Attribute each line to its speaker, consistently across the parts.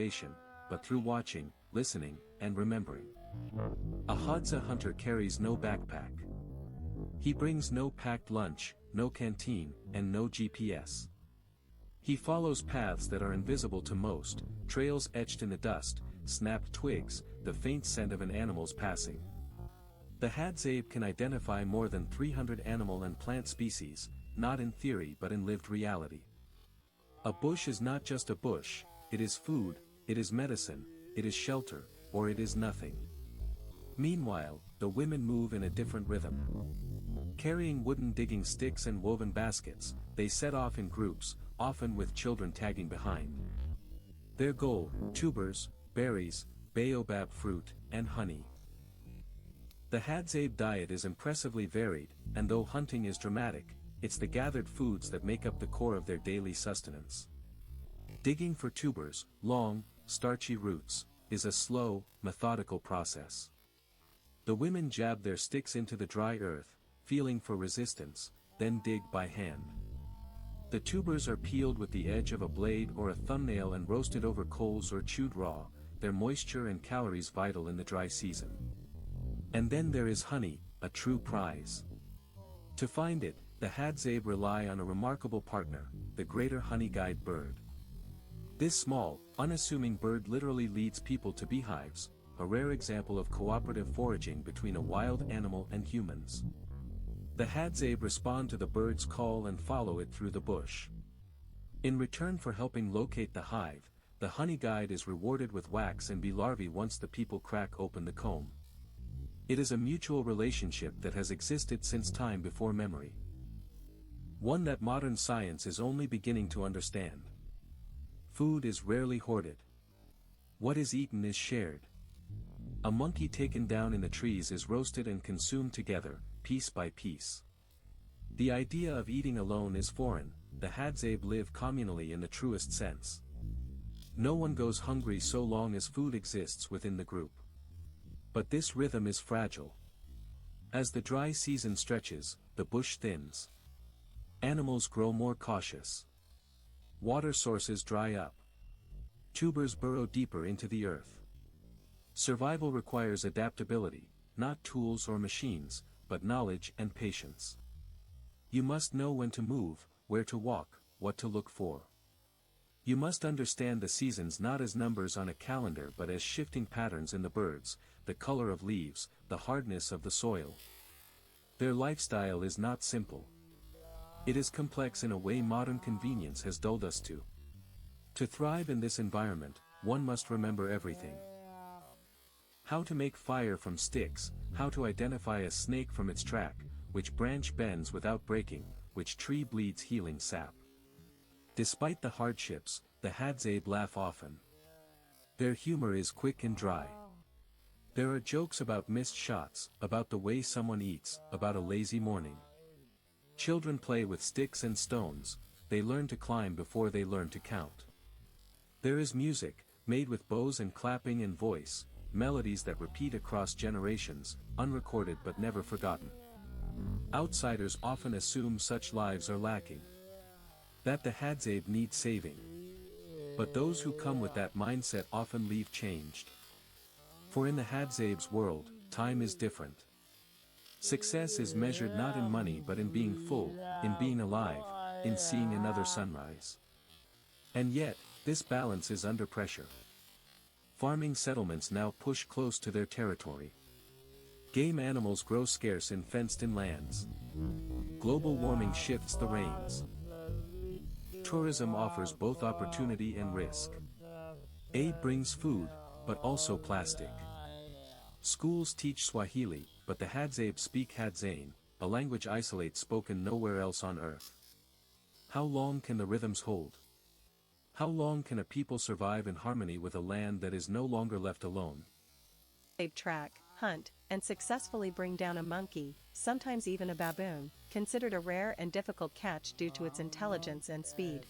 Speaker 1: motivation, but through watching, listening, and remembering. A Hadza hunter carries no backpack. He brings no packed lunch, no canteen, and no GPS. He follows paths that are invisible to most, trails etched in the dust, snapped twigs, the faint scent of an animal's passing. The Hadzabe can identify more than 300 animal and plant species, not in theory but in lived reality. A bush is not just a bush, it is food, it is medicine, it is shelter, or it is nothing. Meanwhile, the women move in a different rhythm. Carrying wooden digging sticks and woven baskets, they set off in groups, often with children tagging behind. Their goal: tubers, berries, baobab fruit, and honey. The Hadzabe diet is impressively varied, and though hunting is dramatic, it's the gathered foods that make up the core of their daily sustenance. Digging for tubers, long, starchy roots, is a slow, methodical process. The women jab their sticks into the dry earth, feeling for resistance, then dig by hand. The tubers are peeled with the edge of a blade or a thumbnail and roasted over coals or chewed raw, their moisture and calories vital in the dry season. And then there is honey, a true prize. To find it, the Hadzabe rely on a remarkable partner, the greater honey guide bird. This small, unassuming bird literally leads people to beehives, a rare example of cooperative foraging between a wild animal and humans. The Hadzabe respond to the bird's call and follow it through the bush. In return for helping locate the hive, the honey guide is rewarded with wax and bee larvae once the people crack open the comb. It is a mutual relationship that has existed since time before memory. One that modern science is only beginning to understand. Food is rarely hoarded. What is eaten is shared. A monkey taken down in the trees is roasted and consumed together, piece by piece. The idea of eating alone is foreign. The Hadzabe live communally in the truest sense. No one goes hungry so long as food exists within the group. But this rhythm is fragile. As the dry season stretches, the bush thins. Animals grow more cautious. Water sources dry up. Tubers burrow deeper into the earth. Survival requires adaptability, not tools or machines, but knowledge and patience. You must know when to move, where to walk, what to look for. You must understand the seasons not as numbers on a calendar but as shifting patterns in the birds, the color of leaves, the hardness of the soil. Their lifestyle is not simple. It is complex in a way modern convenience has dulled us to. To thrive in this environment, one must remember everything. How to make fire from sticks, how to identify a snake from its track, which branch bends without breaking, which tree bleeds healing sap. Despite the hardships, the Hadzabe laugh often. Their humor is quick and dry. There are jokes about missed shots, about the way someone eats, about a lazy morning. Children play with sticks and stones, they learn to climb before they learn to count. There is music, made with bows and clapping and voice, melodies that repeat across generations, unrecorded but never forgotten. Outsiders often assume such lives are lacking. That the Hadzabe need saving. But those who come with that mindset often leave changed. For in the Hadzabe's world, time is different. Success is measured not in money but in being full, in being alive, in seeing another sunrise. And yet, this balance is under pressure. Farming settlements now push close to their territory. Game animals grow scarce in fenced-in lands. Global warming shifts the reins. Tourism offers both opportunity and risk. Aid brings food, but also plastic. Schools teach Swahili, but the Hadzabe speak Hadzane, a language isolate spoken nowhere else on earth. How long can the rhythms hold? How long can a people survive in harmony with a land that is no longer left alone?
Speaker 2: Track, hunt, and successfully bring down a monkey, sometimes even a baboon, considered a rare and difficult catch due to its intelligence and speed.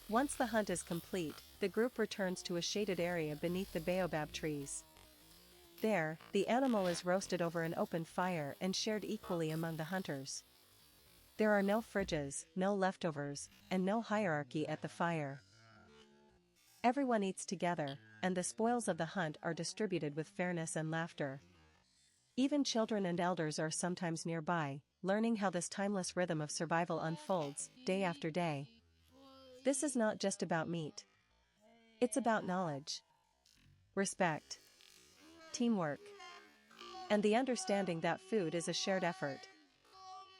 Speaker 2: Once the hunt is complete, the group returns to a shaded area beneath the baobab trees. There, the animal is roasted over an open fire and shared equally among the hunters. There are no fridges, no leftovers, and no hierarchy at the fire. Everyone eats together, and the spoils of the hunt are distributed with fairness and laughter. Even children and elders are sometimes nearby, learning how this timeless rhythm of survival unfolds, day after day. This is not just about meat. It's about knowledge, respect, teamwork, and the understanding that food is a shared effort.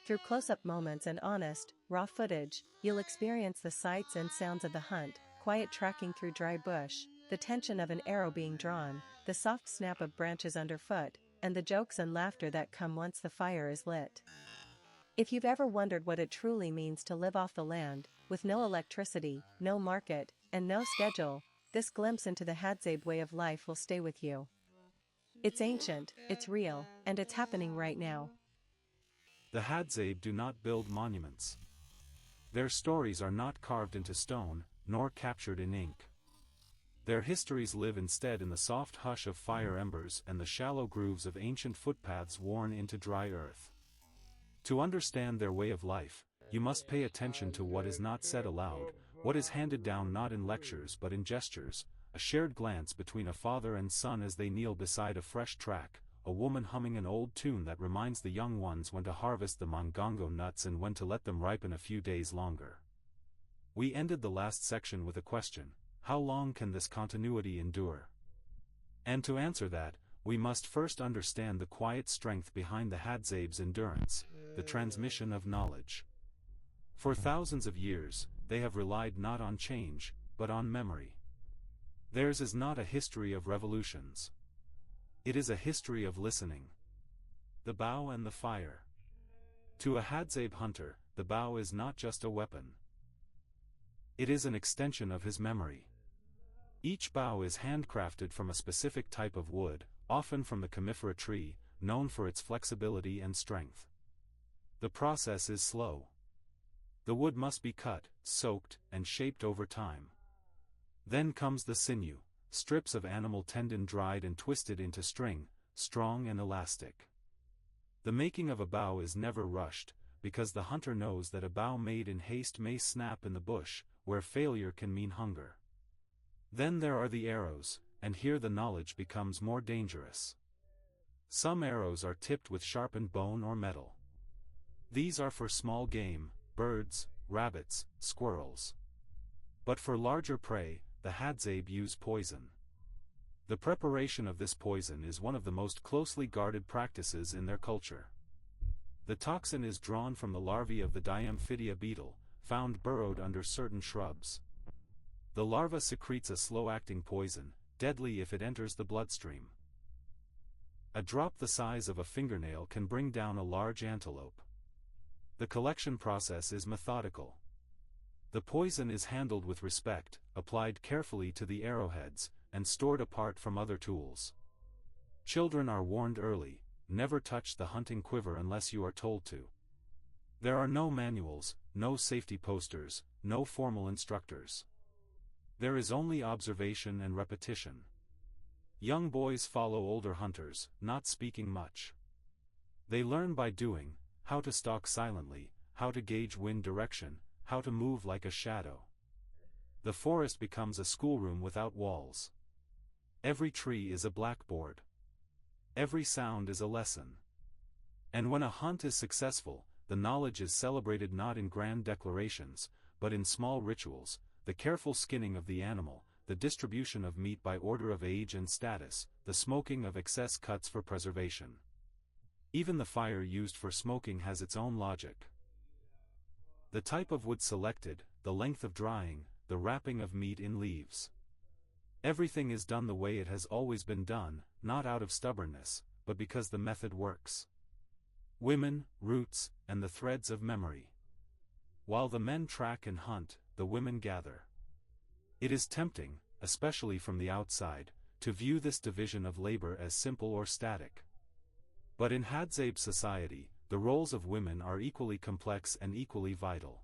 Speaker 2: Through close-up moments and honest, raw footage, you'll experience the sights and sounds of the hunt, quiet tracking through dry bush, the tension of an arrow being drawn, the soft snap of branches underfoot, and the jokes and laughter that come once the fire is lit. If you've ever wondered what it truly means to live off the land, with no electricity, no market, and no schedule, this glimpse into the Hadzabe way of life will stay with you. It's ancient, it's real, and it's happening right now.
Speaker 3: The Hadzabe do not build monuments. Their stories are not carved into stone, nor captured in ink. Their histories live instead in the soft hush of fire embers and the shallow grooves of ancient footpaths worn into dry earth. To understand their way of life, you must pay attention to what is not said aloud, what is handed down not in lectures but in gestures, a shared glance between a father and son as they kneel beside a fresh track, a woman humming an old tune that reminds the young ones when to harvest the mangongo nuts and when to let them ripen a few days longer. We ended the last section with a question: how long can this continuity endure? And to answer that, we must first understand the quiet strength behind the Hadzabe's endurance, the transmission of knowledge. For thousands of years, they have relied not on change, but on memory. Theirs is not a history of revolutions. It is a history of listening. The bow and the fire. To a Hadzabe hunter, the bow is not just a weapon. It is an extension of his memory. Each bow is handcrafted from a specific type of wood, often from the conifera tree, known for its flexibility and strength. The process is slow. The wood must be cut, soaked, and shaped over time. Then comes the sinew, strips of animal tendon dried and twisted into string, strong and elastic. The making of a bow is never rushed, because the hunter knows that a bow made in haste may snap in the bush, where failure can mean hunger. Then there are the arrows, and here the knowledge becomes more dangerous. Some arrows are tipped with sharpened bone or metal. These are for small game, birds, rabbits, squirrels. But for larger prey, the Hadzabe use poison. The preparation of this poison is one of the most closely guarded practices in their culture. The toxin is drawn from the larvae of the Diamphidia beetle, found burrowed under certain shrubs. The larva secretes a slow-acting poison, deadly if it enters the bloodstream. A drop the size of a fingernail can bring down a large antelope. The collection process is methodical. The poison is handled with respect, applied carefully to the arrowheads, and stored apart from other tools. Children are warned early: never touch the hunting quiver unless you are told to. There are no manuals, no safety posters, no formal instructors. There is only observation and repetition. Young boys follow older hunters, not speaking much. They learn by doing, how to stalk silently, how to gauge wind direction, how to move like a shadow. The forest becomes a schoolroom without walls. Every tree is a blackboard. Every sound is a lesson. And when a hunt is successful, the knowledge is celebrated not in grand declarations, but in small rituals: the careful skinning of the animal, the distribution of meat by order of age and status, the smoking of excess cuts for preservation. Even the fire used for smoking has its own logic. The type of wood selected, the length of drying, the wrapping of meat in leaves. Everything is done the way it has always been done, not out of stubbornness, but because the method works. Women, roots, and the threads of memory. While the men track and hunt, the women gather. It is tempting, especially from the outside, to view this division of labor as simple or static. But in Hadzabe society, the roles of women are equally complex and equally vital.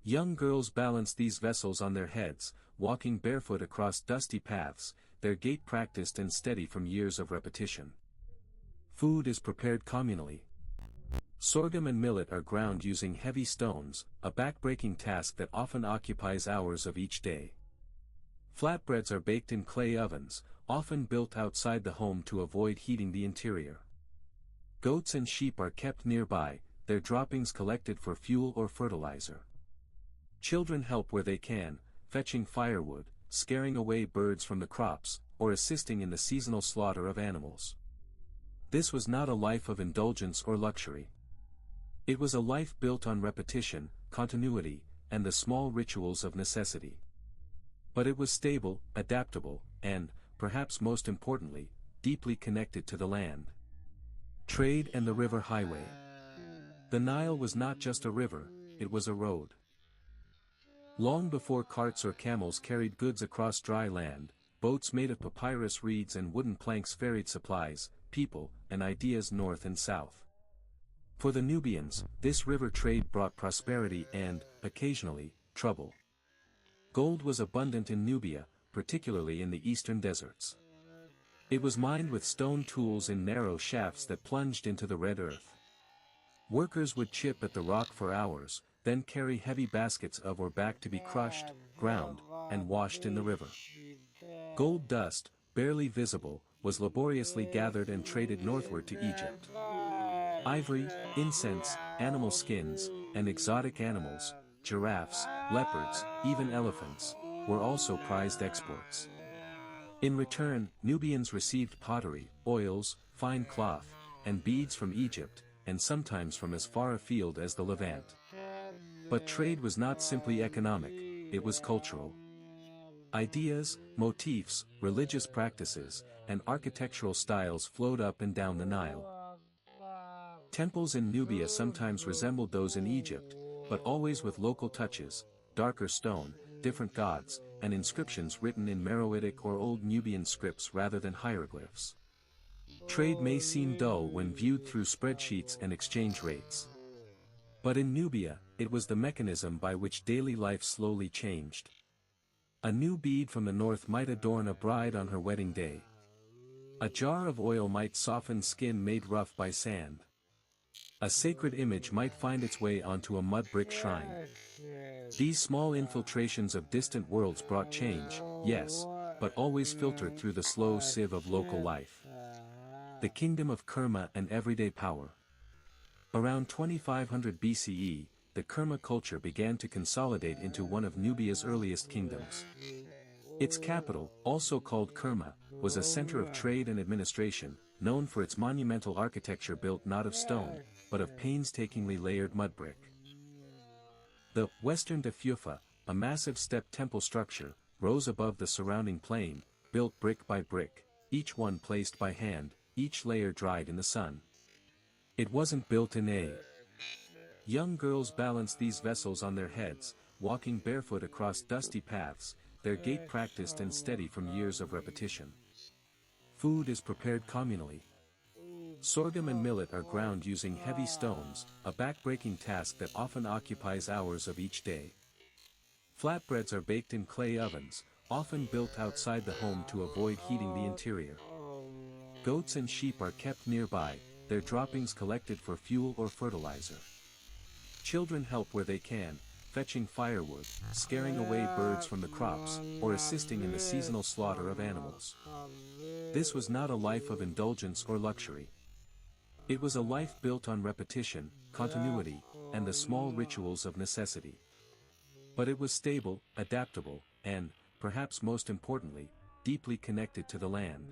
Speaker 1: Young girls balance these vessels on their heads, walking barefoot across dusty paths, their gait practiced and steady from years of repetition. Food is prepared communally. Sorghum and millet are ground using heavy stones, a back-breaking task that often occupies hours of each day. Flatbreads are baked in clay ovens, often built outside the home to avoid heating the interior. Goats and sheep are kept nearby, their droppings collected for fuel or fertilizer. Children help where they can, fetching firewood, scaring away birds from the crops, or assisting in the seasonal slaughter of animals. This was not a life of indulgence or luxury. It was a life built on repetition, continuity, and the small rituals of necessity. But it was stable, adaptable, and, perhaps most importantly, deeply connected to the land. Trade and the river highway. The Nile was not just a river, it was a road. Long before carts or camels carried goods across dry land, boats made of papyrus reeds and wooden planks ferried supplies, people, and ideas north and south. For the Nubians, this river trade brought prosperity and, occasionally, trouble. Gold was abundant in Nubia, particularly in the eastern deserts. It was mined with stone tools in narrow shafts that plunged into the red earth. Workers would chip at the rock for hours, then carry heavy baskets of ore back to be crushed, ground, and washed in the river. Gold dust, barely visible, was laboriously gathered and traded northward to Egypt. Ivory, incense, animal skins, and exotic animals, giraffes, leopards, even elephants, were also prized exports. In return, Nubians received pottery, oils, fine cloth, and beads from Egypt, and sometimes from as far afield as the Levant. But trade was not simply economic, it was cultural. Ideas, motifs, religious practices, and architectural styles flowed up and down the Nile. Temples in Nubia sometimes resembled those in Egypt, but always with local touches, darker stone, different gods, and inscriptions written in Meroitic or Old Nubian scripts rather than hieroglyphs. Trade may seem dull when viewed through spreadsheets and exchange rates. But in Nubia, it was the mechanism by which daily life slowly changed. A new bead from the north might adorn a bride on her wedding day. A jar of oil might soften skin made rough by sand. A sacred image might find its way onto a mud brick shrine. These small infiltrations of distant worlds brought change, yes, but always filtered through the slow sieve of local life. The kingdom of Kerma and everyday power. Around 2500 BCE, the Kerma culture began to consolidate into one of Nubia's earliest kingdoms. Its capital, also called Kerma, was a center of trade and administration, known for its monumental architecture built not of stone, but of painstakingly layered mud brick. The Western Tefufa, a massive step temple structure, rose above the surrounding plain, built brick by brick, each one placed by hand, each layer dried in the sun. It wasn't built in a. Young girls balanced these vessels on their heads, walking barefoot across dusty paths, their gait practiced and steady from years of repetition. Food is prepared communally. Sorghum and millet are ground using heavy stones, a back-breaking task that often occupies hours of each day. Flatbreads are baked in clay ovens, often built outside the home to avoid heating the interior. Goats and sheep are kept nearby, their droppings collected for fuel or fertilizer. Children help where they can, fetching firewood, scaring away birds from the crops, or assisting in the seasonal slaughter of animals. This was not a life of indulgence or luxury. It was a life built on repetition, continuity, and the small rituals of necessity. But it was stable, adaptable, and, perhaps most importantly, deeply connected to the land.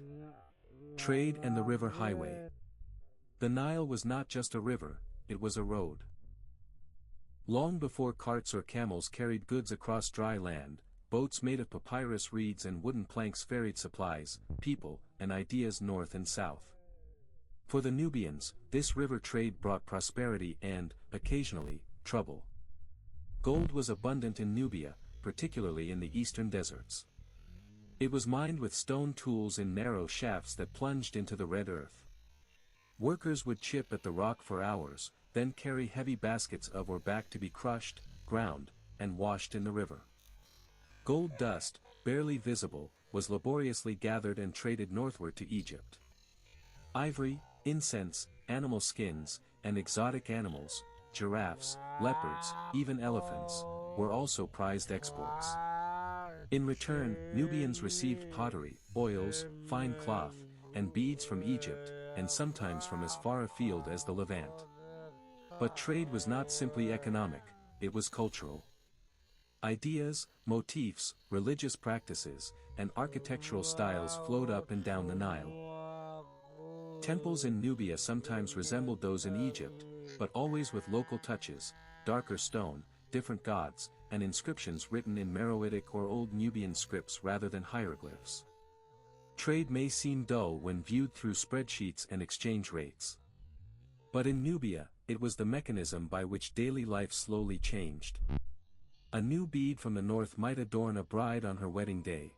Speaker 1: Trade and the river highway. The Nile was not just a river, it was a road. Long before carts or camels carried goods across dry land, boats made of papyrus reeds and wooden planks ferried supplies, people, and ideas north and south. For the Nubians, this river trade brought prosperity and, occasionally, trouble. Gold was abundant in Nubia, particularly in the eastern deserts. It was mined with stone tools in narrow shafts that plunged into the red earth. Workers would chip at the rock for hours, then carry heavy baskets of ore back to be crushed, ground, and washed in the river. Gold dust, barely visible, was laboriously gathered and traded northward to Egypt. Ivory, incense, animal skins, and exotic animals, giraffes, leopards, even elephants, were also prized exports. In return, Nubians received pottery, oils, fine cloth, and beads from Egypt, and sometimes from as far afield as the Levant. But trade was not simply economic, it was cultural. Ideas, motifs, religious practices, and architectural styles flowed up and down the Nile. Temples in Nubia sometimes resembled those in Egypt, but always with local touches, darker stone, different gods, and inscriptions written in Meroitic or Old Nubian scripts rather than hieroglyphs. Trade may seem dull when viewed through spreadsheets and exchange rates. But in Nubia, it was the mechanism by which daily life slowly changed. A new bead from the north might adorn a bride on her wedding day.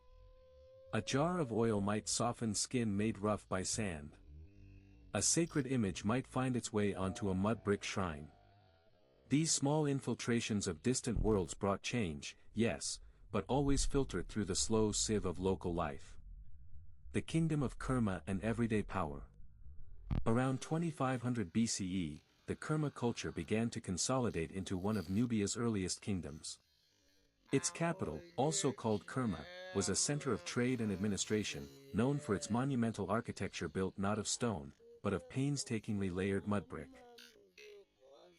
Speaker 1: A jar of oil might soften skin made rough by sand. A sacred image might find its way onto a mud brick shrine. These small infiltrations of distant worlds brought change, yes, but always filtered through the slow sieve of local life. The kingdom of Kerma and everyday power. Around 2500 BCE, the Kerma culture began to consolidate into one of Nubia's earliest kingdoms. Its capital, also called Kerma, was a center of trade and administration, known for its monumental architecture built not of stone, but of painstakingly layered mud brick.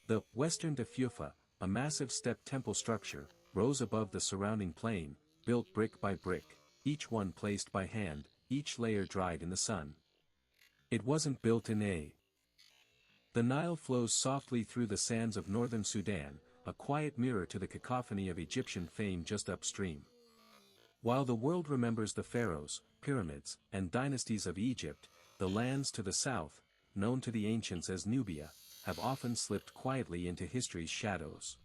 Speaker 1: The Western Defufa, a massive step temple structure, rose above the surrounding plain, built brick by brick, each one placed by hand, each layer dried in the sun. It wasn't built in a. The Nile flows softly through the sands of northern Sudan, a quiet mirror to the cacophony of Egyptian fame just upstream. While the world remembers the pharaohs, pyramids, and dynasties of Egypt, the lands to the south, known to the ancients as Nubia, have often slipped quietly into history's shadows.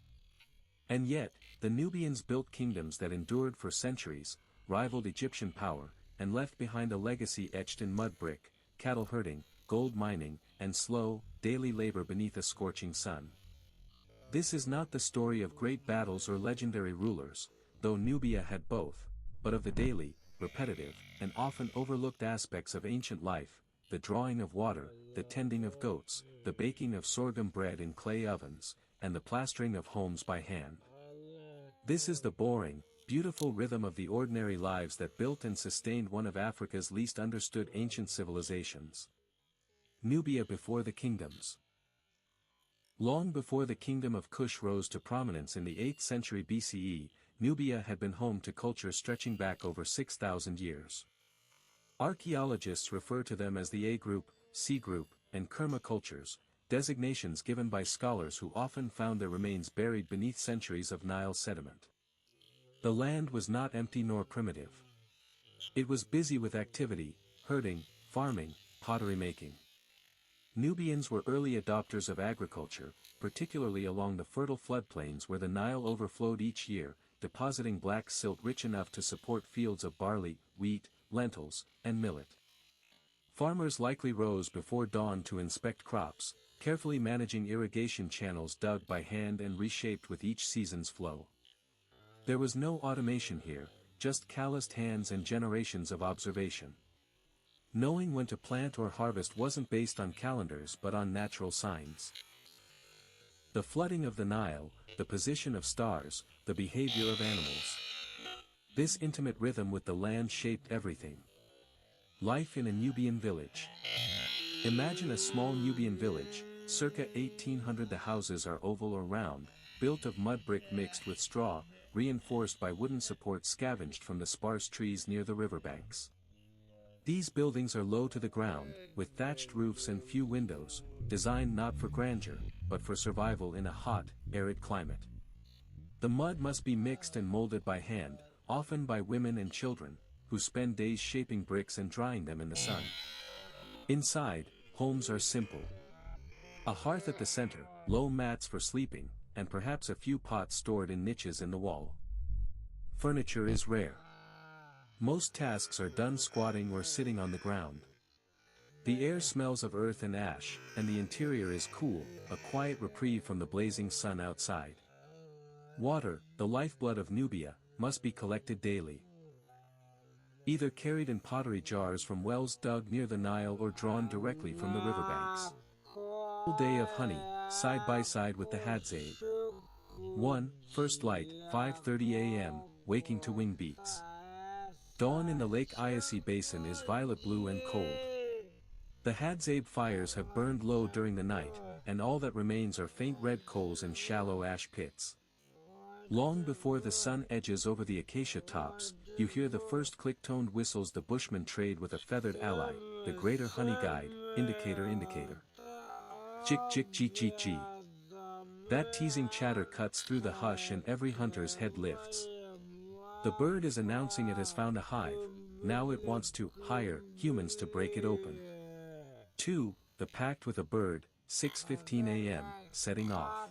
Speaker 1: And yet, the Nubians built kingdoms that endured for centuries, rivaled Egyptian power, and left behind a legacy etched in mud brick, cattle herding, gold mining, and slow, daily labor beneath a scorching sun. This is not the story of great battles or legendary rulers, though Nubia had both, but of the daily, repetitive, and often overlooked aspects of ancient life, the drawing of water, the tending of goats, the baking of sorghum bread in clay ovens, and the plastering of homes by hand. This is the boring, beautiful rhythm of the ordinary lives that built and sustained one of Africa's least understood ancient civilizations. Nubia before the kingdoms. Long before the kingdom of Kush rose to prominence in the 8th century BCE, Nubia had been home to culture stretching back over 6,000 years. Archaeologists refer to them as the A group, C group, and Kerma cultures, designations given by scholars who often found their remains buried beneath centuries of Nile sediment. The land was not empty nor primitive. It was busy with activity, herding, farming, pottery making. Nubians were early adopters of agriculture, particularly along the fertile floodplains where the Nile overflowed each year, depositing black silt rich enough to support fields of barley, wheat, lentils, and millet. Farmers likely rose before dawn to inspect crops, carefully managing irrigation channels dug by hand and reshaped with each season's flow. There was no automation here, just calloused hands and generations of observation. Knowing when to plant or harvest wasn't based on calendars but on natural signs. The flooding of the Nile, the position of stars, the behavior of animals. This intimate rhythm with the land shaped everything. Life in a Nubian village. Imagine a small Nubian village, circa 1800. The houses are oval or round, built of mud brick mixed with straw, reinforced by wooden supports scavenged from the sparse trees near the riverbanks. These buildings are low to the ground, with thatched roofs and few windows, designed not for grandeur, but for survival in a hot, arid climate. The mud must be mixed and molded by hand, often by women and children, who spend days shaping bricks and drying them in the sun. Inside, homes are simple. A hearth at the center, low mats for sleeping, and perhaps a few pots stored in niches in the wall. Furniture is rare. Most tasks are done squatting or sitting on the ground. The air smells of earth and ash, and the interior is cool, a quiet reprieve from the blazing sun outside. Water, the lifeblood of Nubia, must be collected daily. Either carried in pottery jars from wells dug near the Nile or drawn directly from the riverbanks. A day of honey, side by side with the Hadzabe. 1. First light, 5:30 a.m., waking to wing beats. Dawn in the Lake Ayasi Basin is violet blue and cold. The Hadzabe fires have burned low during the night, and all that remains are faint red coals and shallow ash pits. Long before the sun edges over the acacia tops, you hear the first click-toned whistles the bushmen trade with a feathered ally, the greater honey guide, indicator indicator. Chick chick chee chee chee. That teasing chatter cuts through the hush and every hunter's head lifts. The bird is announcing it has found a hive, now it wants to hire humans to break it open. 2. The pact with a bird, 6:15 a.m., setting off.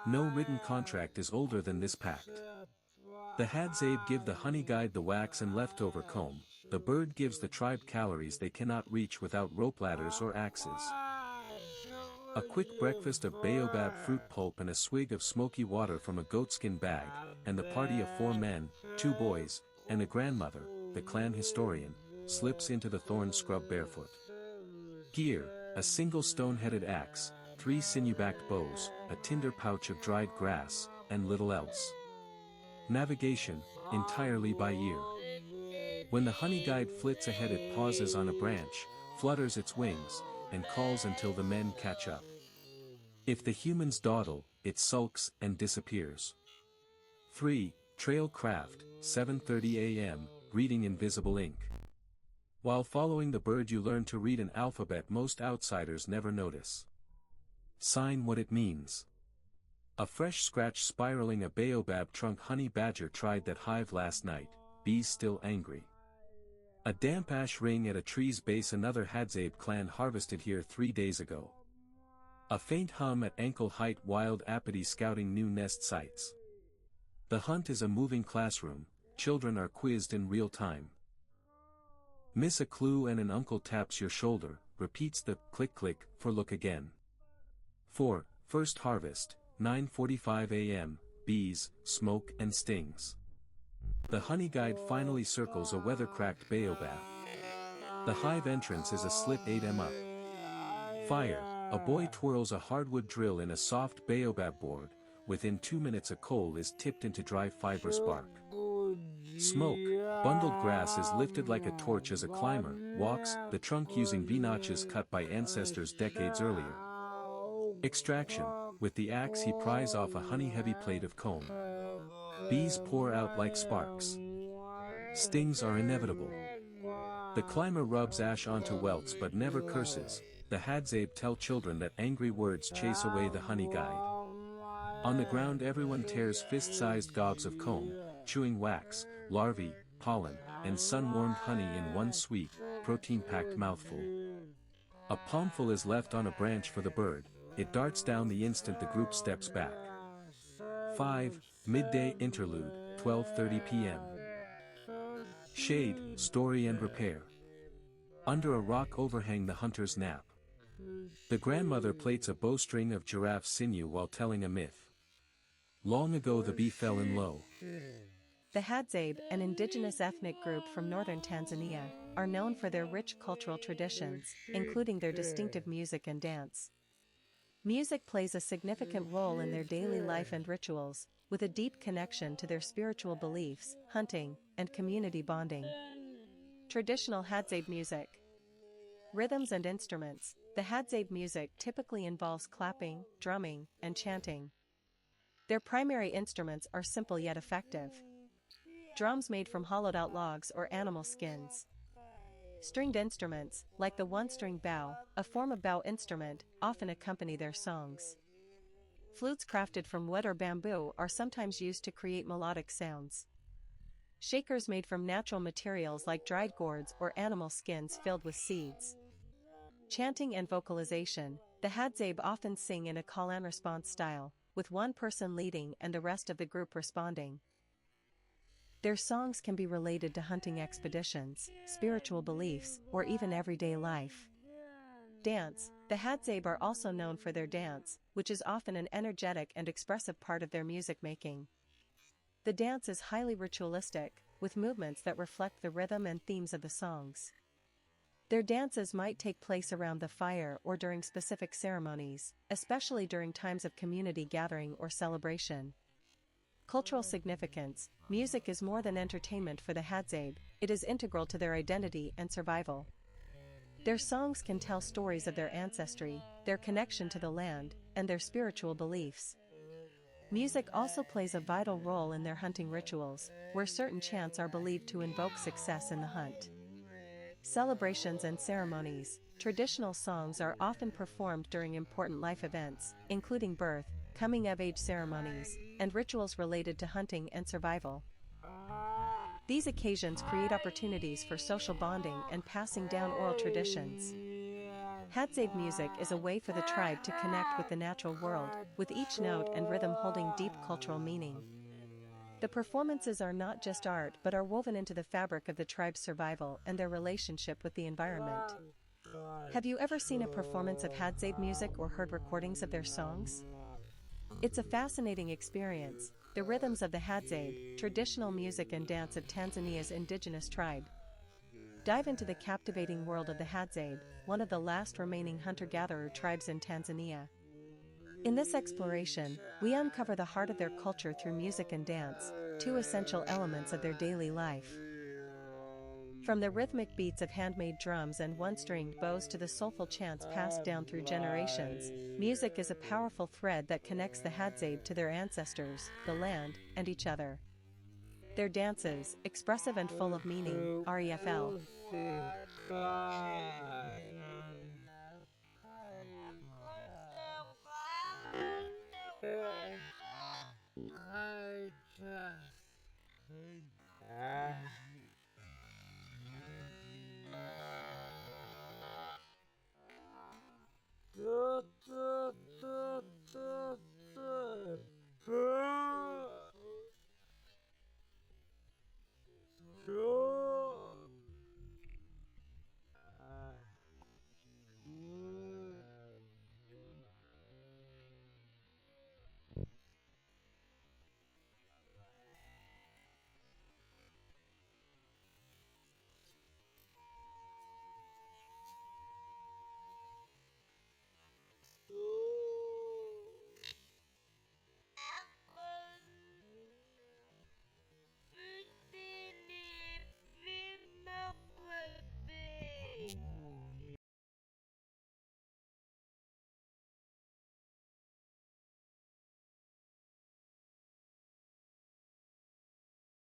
Speaker 1: No written contract is older than this pact. The Hadzabe give the honey guide the wax and leftover comb, the bird gives the tribe calories they cannot reach without rope ladders or axes. A quick breakfast of baobab fruit pulp and a swig of smoky water from a goatskin bag, and the party of 4 men, 2 boys, and a grandmother, the clan historian, slips into the thorn scrub barefoot. Gear, a single stone-headed axe, 3 sinew-backed bows, a tinder pouch of dried grass, and little else. Navigation, entirely by ear. When the honey guide flits ahead it pauses on a branch, flutters its wings, and calls until the men catch up. If the humans dawdle, it sulks and disappears. 3. Trail craft, 7:30 a.m., reading invisible ink. While following the bird you learn to read an alphabet most outsiders never notice. Sign what it means. A fresh scratch spiraling a baobab trunk. Honey badger tried that hive last night, bees still angry. A damp ash ring at a tree's base. Another Hadzabe clan harvested here 3 days ago. A faint hum at ankle height. Wild apathy scouting new nest sites. The hunt is a moving classroom, children are quizzed in real time. Miss a clue and an uncle taps your shoulder, repeats the click-click for look again. 4. First harvest, 9:45 a.m., bees, smoke and stings. The honey guide finally circles a weather-cracked baobab. The hive entrance is a slit 8 up. Fire, a boy twirls a hardwood drill in a soft baobab board, within 2 minutes a coal is tipped into dry fibrous bark. Smoke, bundled grass is lifted like a torch as a climber walks, the trunk using V-notches cut by ancestors decades earlier. Extraction, with the axe he pries off a honey-heavy plate of comb. Bees pour out like sparks. Stings are inevitable. The climber rubs ash onto welts but never curses. The Hadzabe tell children that angry words chase away the honey guide. On the ground everyone tears fist-sized gobs of comb, chewing wax, larvae, pollen, and sun-warmed honey in one sweet, protein-packed mouthful. A palmful is left on a branch for the bird, it darts down the instant the group steps back. 5. Midday interlude, 12:30 p.m. Shade, story and repair. Under a rock overhang the hunters nap. The grandmother plaits a bowstring of giraffe sinew while telling a myth. Long ago the bee fell in low.
Speaker 2: The Hadzabe, an indigenous ethnic group from northern Tanzania, are known for their rich cultural traditions, including their distinctive music and dance. Music plays a significant role in their daily life and rituals, with a deep connection to their spiritual beliefs, hunting, and community bonding. Traditional Hadzabe music. Rhythms and instruments. The Hadzabe music typically involves clapping, drumming, and chanting. Their primary instruments are simple yet effective. Drums made from hollowed-out logs or animal skins. Stringed instruments, like the one-string bow, a form of bow instrument, often accompany their songs. Flutes crafted from wood or bamboo are sometimes used to create melodic sounds. Shakers made from natural materials like dried gourds or animal skins filled with seeds. Chanting and vocalization. The Hadzabe often sing in a call-and-response style, with one person leading and the rest of the group responding. Their songs can be related to hunting expeditions, spiritual beliefs, or even everyday life. Dance. The Hadzabe are also known for their dance, which is often an energetic and expressive part of their music making. The dance is highly ritualistic, with movements that reflect the rhythm and themes of the songs. Their dances might take place around the fire or during specific ceremonies, especially during times of community gathering or celebration. Cultural significance: music is more than entertainment for the Hadzabe, it is integral to their identity and survival. Their songs can tell stories of their ancestry, their connection to the land, and their spiritual beliefs. Music also plays a vital role in their hunting rituals, where certain chants are believed to invoke success in the hunt. Celebrations and ceremonies: traditional songs are often performed during important life events, including birth, coming-of-age ceremonies, and rituals related to hunting and survival. These occasions create opportunities for social bonding and passing down oral traditions. Hadzabe music is a way for the tribe to connect with the natural world, with each note and rhythm holding deep cultural meaning. The performances are not just art but are woven into the fabric of the tribe's survival and their relationship with the environment. Have you ever seen a performance of Hadzabe music or heard recordings of their songs? It's a fascinating experience. The rhythms of the Hadzabe, traditional music and dance of Tanzania's indigenous tribe. Dive into the captivating world of the Hadzabe, one of the last remaining hunter-gatherer tribes in Tanzania. In this exploration, we uncover the heart of their culture through music and dance, two essential elements of their daily life. From the rhythmic beats of handmade drums and one-stringed bows to the soulful chants passed down through generations, music is a powerful thread that connects the Hadzabe to their ancestors, the land, and each other. Their dances, expressive and full of meaning, REFL.